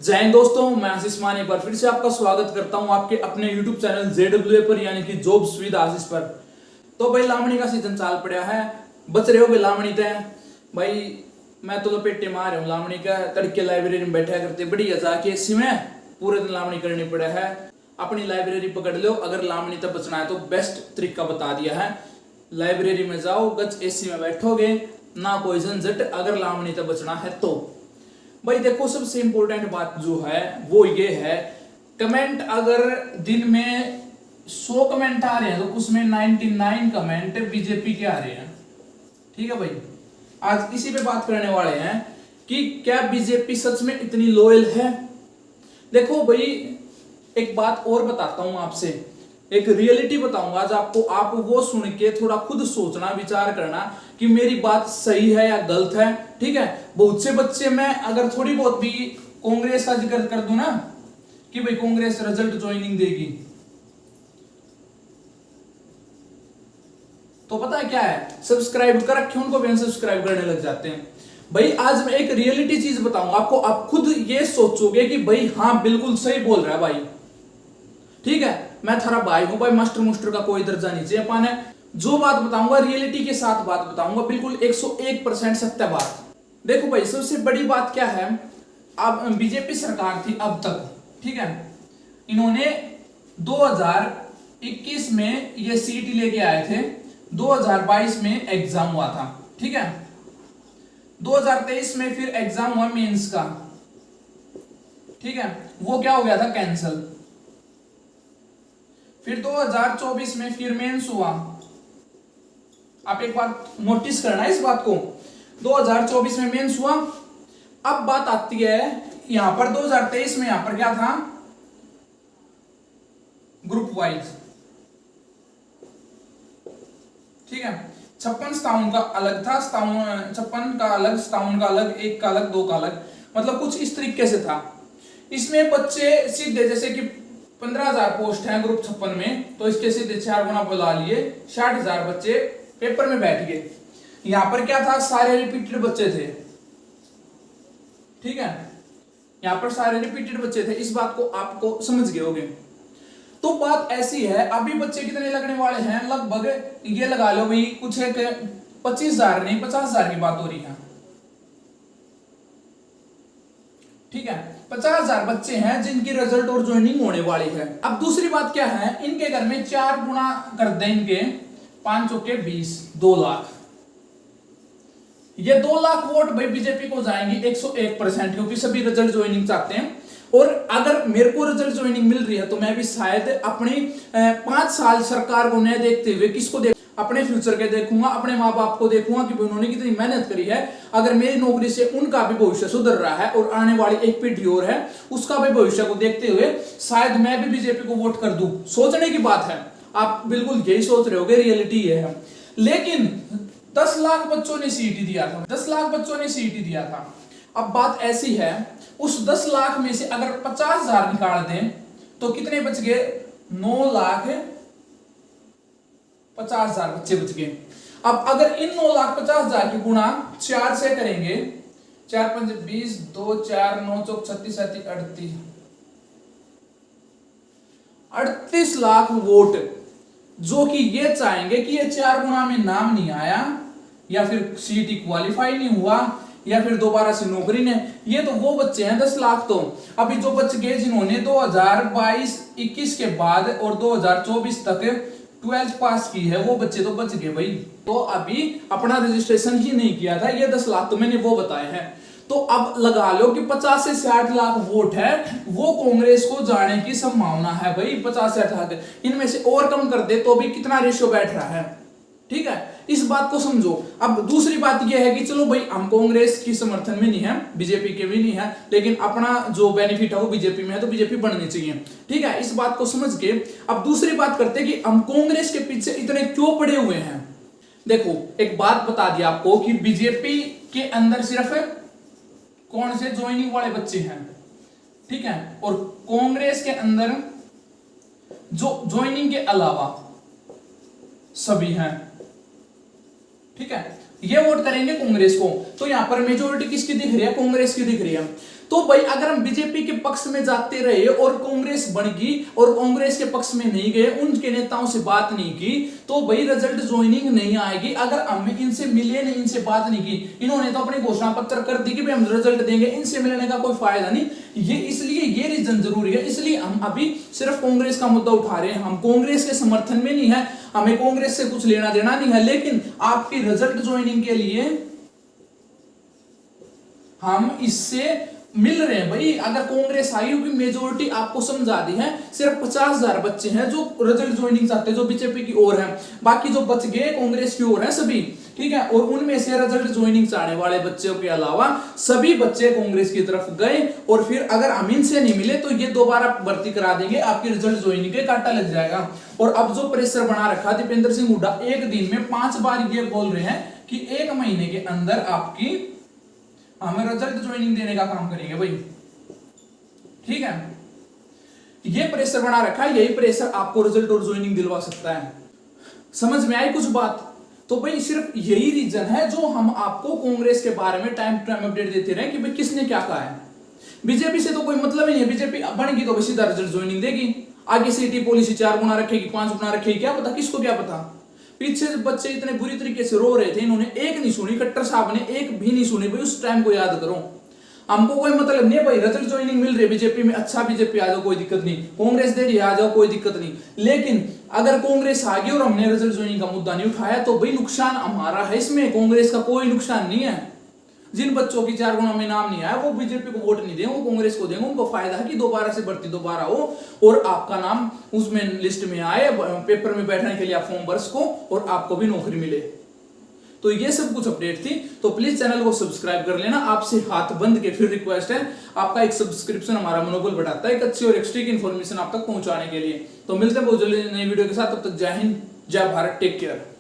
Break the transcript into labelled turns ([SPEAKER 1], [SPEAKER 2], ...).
[SPEAKER 1] जय हिंद दोस्तों, मैं आशीष मान एक बार फिर से आपका स्वागत करता हूं आपके अपने YouTube चैनल ZWA पर, यानी कि जॉब्स विद आशीष पर। तो भाई लामणी का सीजन चाल पड़ा है, बच रहे हो लामणी तय भाई। मैं तो लपेटे मार हूं लामणी का, तड़के लाइब्रेरी में बैठा करते बढ़िया जाके इसी में पूरे दिन लामणी करनी पड़ा है। अपनी लाइब्रेरी पकड़ लो, अगर लामणी तक बचना है तो बेस्ट तरीका बता दिया है। लाइब्रेरी में जाओ, गच एसी में बैठोगे, ना कोई झंझट, अगर लामणी तक बचना है तो। भाई देखो, सबसे इंपॉर्टेंट बात जो है वो ये है, कमेंट अगर दिन में 100 कमेंट आ रहे हैं तो उसमें 99 कमेंट बीजेपी के आ रहे हैं। ठीक है भाई, आज इसी पे बात करने वाले हैं कि क्या बीजेपी सच में इतनी लॉयल है। देखो भाई, एक बात और बताता हूं आपसे, एक रियलिटी बताऊंगा आज आपको। आप वो सुन के थोड़ा खुद सोचना, विचार करना कि मेरी बात सही है या गलत है। ठीक है, बहुत से बच्चे, मैं अगर थोड़ी बहुत भी कांग्रेस का जिक्र कर दूं ना कि भाई कांग्रेस रिजल्ट ज्वाइनिंग देगी, तो पता है क्या है, सब्सक्राइब कर रखे उनको भी अनसब्सक्राइब करने लग जाते हैं। भाई आज मैं एक रियलिटी चीज बताऊंगा आपको, आप खुद ये सोचोगे कि भाई हाँ बिल्कुल सही बोल रहा है भाई। ठीक है, मैं थारा भाई हूं भाई, मास्टर मुस्टर का कोई दर्जा नहीं चाहिए पाने। जो बात बताऊंगा रियलिटी के साथ बात बताऊंगा, बिल्कुल 101% सत्य बात। देखो भाई, सबसे बड़ी बात क्या है, अब बीजेपी सरकार थी अब तक, ठीक है, इन्होंने 2021 में ये सीट लेके आए थे, 2022 में एग्जाम हुआ था। ठीक है, 2023 में फिर एग्जाम हुआ मेंस का। ठीक है, वो क्या हो गया था, कैंसल। फिर 2024 में फिर मेंस हुआ। आप एक बार नोटिस करना इस बात को, 2024 में मेंस हुआ। अब बात आती है यहां पर 2023 में, यहां पर क्या था, ग्रुप वाइज। ठीक है, 56 57 का अलग था, 56 का अलग, 57 का अलग, 1 का अलग, 2 का अलग, मतलब कुछ इस तरीके से था। इसमें बच्चे सीधे, जैसे कि 15,000 पोस्ट है ग्रुप 56 में, तो इसके सीधे 4 गुना बुला लिए, 60,000 बच्चे पेपर में बैठ गए। यहां पर क्या था, सारे रिपीटेड बच्चे थे। ठीक है, यहां पर सारे रिपीटेड बच्चे थे, इस बात को आपको समझ गए होंगे। तो बात ऐसी है, अभी बच्चे कितने लगने वाले हैं, लगभग ये लगा लो भाई, कुछ एक 25,000 नहीं 50,000 की बात हो रही है। ठीक है, 50,000 बच्चे हैं जिनकी रिजल्ट और ज्वाइनिंग होने वाली है। अब दूसरी बात क्या है, इनके घर में 4 गुना कर दें, इनके 5 चौके 20, 2 लाख। ये 2 लाख वोट भाई बीजेपी को जाएंगे 101%, क्योंकि सभी रिजल्ट ज्वाइनिंग चाहते हैं। और अगर मेरे को रिजल्ट ज्वाइनिंग मिल रही है तो मैं भी शायद अपनी 5 साल सरकार को न देखते हुए किसको देख, अपने फ्यूचर के देखूंगा, अपने माँ बाप को देखूंगा कि उन्होंने कितनी मेहनत करी है। अगर मेरी नौकरी से उनका भी भविष्य सुधर रहा है और आने वाली एक पीढ़ी और है उसका भी भविष्य को देखते हुए शायद मैं भी बीजेपी को वोट कर दूं। सोचने की बात है, आप बिल्कुल यही सोच रहे होगे, रियलिटी ये है। लेकिन 10 लाख बच्चों ने सीट दिया था, 10 लाख बच्चों ने सीट दिया था। अब बात ऐसी है, उस 10 लाख में से अगर 50,000 निकाल दें तो कितने बच गए, 9,50,000 बच्चे बच गए। अब अगर इन 9,50,000 की गुणा 4 से करेंगे, 4 5 20, 2 4 9 चौक 36 37 38 लाख वोट, जो कि ये चाहेंगे कि ये 4 गुना में नाम नहीं आया, या फिर सीट क्वालिफाई नहीं हुआ, या फिर दोबारा से नौकरी ने, ये तो वो बच्चे हैं 10 लाख। तो अभी जो बच गए जिन्होंने 2022-21 के बाद और 2024 तक 12th पास की है, वो बच्चे तो बच गए भाई। तो अभी अपना रजिस्ट्रेशन ही नहीं किया था, ये 10 लाख तो मैंने वो बताए हैं। तो अब लगा लो कि 50 से 60 लाख वोट है, वो कांग्रेस को जाने की संभावना है भाई। 50 से 60 लाख, इनमें से और कम कर दे तो भी कितना रेशियो बैठ रहा है। ठीक है, इस बात को समझो। अब दूसरी बात यह है कि चलो भाई, हम कांग्रेस की समर्थन में नहीं है, बीजेपी के भी नहीं है, लेकिन अपना जो बेनिफिट है वो बीजेपी में है, तो बीजेपी बननी चाहिए। ठीक है, इस बात को समझ के अब दूसरी बात करते हैं कि हम कांग्रेस के पीछे इतने क्यों पड़े हुए हैं। देखो, एक बात बता दी आपको कि बीजेपी के अंदर सिर्फ कौन से ज्वाइनिंग वाले बच्चे हैं, ठीक है, और कांग्रेस के अंदर जो ज्वाइनिंग के अलावा सभी हैं। ठीक है, ये वोट करेंगे कांग्रेस को, तो यहां पर मेजोरिटी किसकी दिख रही है, कांग्रेस की दिख रही है। तो भाई अगर हम बीजेपी के पक्ष में जाते रहे और कांग्रेस बन गई और कांग्रेस के पक्ष में नहीं गए, उनके नेताओं से बात नहीं की, तो भाई रिजल्ट ज्वाइनिंग नहीं आएगी। अगर हम इनसे मिले नहीं, इनसे बात नहीं की, इन्होंने तो अपने घोषणा पत्र कर दी कि भाई हम रिजल्ट देंगे, इनसे मिलने का कोई फायदा नहीं। ये इसलिए ये रीजन जरूरी है, इसलिए हम अभी सिर्फ कांग्रेस का मुद्दा उठा रहे हैं। हम कांग्रेस के समर्थन में नहीं है, हमें कांग्रेस से कुछ लेना देना नहीं है, लेकिन आपकी रिजल्ट ज्वाइनिंग के लिए हम इससे मिल रहे हैं। भाई अगर कांग्रेस आई होगी, मेजोरिटी आपको समझा दी है, सिर्फ 50,000 बच्चे हैं जो रिजल्ट ज्वाइनिंग चाहते हैं, जो बीजेपी की ओर है, बाकी जो बच गए कांग्रेस की ओर है सभी, ठीक है। और उनमें से रिजल्ट ज्वाइनिंग चाहने वाले बच्चों के अलावा सभी बच्चे कांग्रेस की तरफ गए, और फिर अगर हम इनसे नहीं मिले तो ये दोबारा भर्ती करा देंगे, आपकी रिजल्ट ज्वाइनिंग के काटा लग जाएगा। और अब जो प्रेशर बना रखा दीपेंद्र सिंह हुड्डा एक दिन में 5 बार ये बोल रहे हैं कि 1 महीने के अंदर आपकी हमें रिजल्ट ज्वाइनिंग देने का काम करेंगे भाई, ठीक है। ये प्रेशर बना रखा है, यही प्रेशर आपको रिजल्ट और ज्वाइनिंग दिलवा सकता है। समझ में आई कुछ बात? तो भाई सिर्फ यही रीजन है जो हम आपको कांग्रेस के बारे में टाइम टू टाइम अपडेट देते रहे कि भाई किसने क्या कहा है। बीजेपी से तो कोई मतलब ही नहीं है, बीजेपी बनेगी तो सीधा रिजल्ट ज्वाइनिंग देगी, आगे सीटी पॉलिसी 4 गुना रखेगी, 5 गुना रखेगी, क्या पता, किसको क्या पता। पीछे बच्चे इतने बुरी तरीके से रो रहे थे, इन्होंने एक नहीं सुनी, खट्टर साहब ने एक भी नहीं सुनी। भाई उस टाइम को याद करो, हमको कोई मतलब नहीं है भाई, रिजल्ट ज्वाइनिंग मिल रही है बीजेपी में, अच्छा बीजेपी आ जाओ कोई दिक्कत नहीं, कांग्रेस दे रही आ जाओ कोई दिक्कत नहीं, लेकिन अगर कांग्रेस आ गई और हमने रिजल्ट ज्वाइनिंग का मुद्दा नहीं उठाया तो भाई नुकसान हमारा है, इसमें कांग्रेस का कोई नुकसान नहीं है। जिन बच्चों की 4 गुना में नाम नहीं आया वो बीजेपी को वोट नहीं देंगे, वो कांग्रेस को देंगे, उनको फायदा है कि दोबारा से भर्ती दोबारा हो और आपका नाम उसमें लिस्ट में आए, पेपर में बैठने के लिए आप फॉर्म भर सको और आपको भी नौकरी मिले। तो ये सब कुछ अपडेट थी, तो प्लीज चैनल को सब्सक्राइब कर लेना। आपसे हाथ बंद के फिर रिक्वेस्ट है, आपका एक सब्सक्रिप्शन हमारा मनोबल बढ़ाता है एक अच्छी और एक्सट्रीक इन्फॉर्मेशन आप तक पहुंचाने के लिए। तो मिलते हैं बहुत जल्दी नई वीडियो के साथ, तब तक जय हिंद, जय भारत, टेक केयर।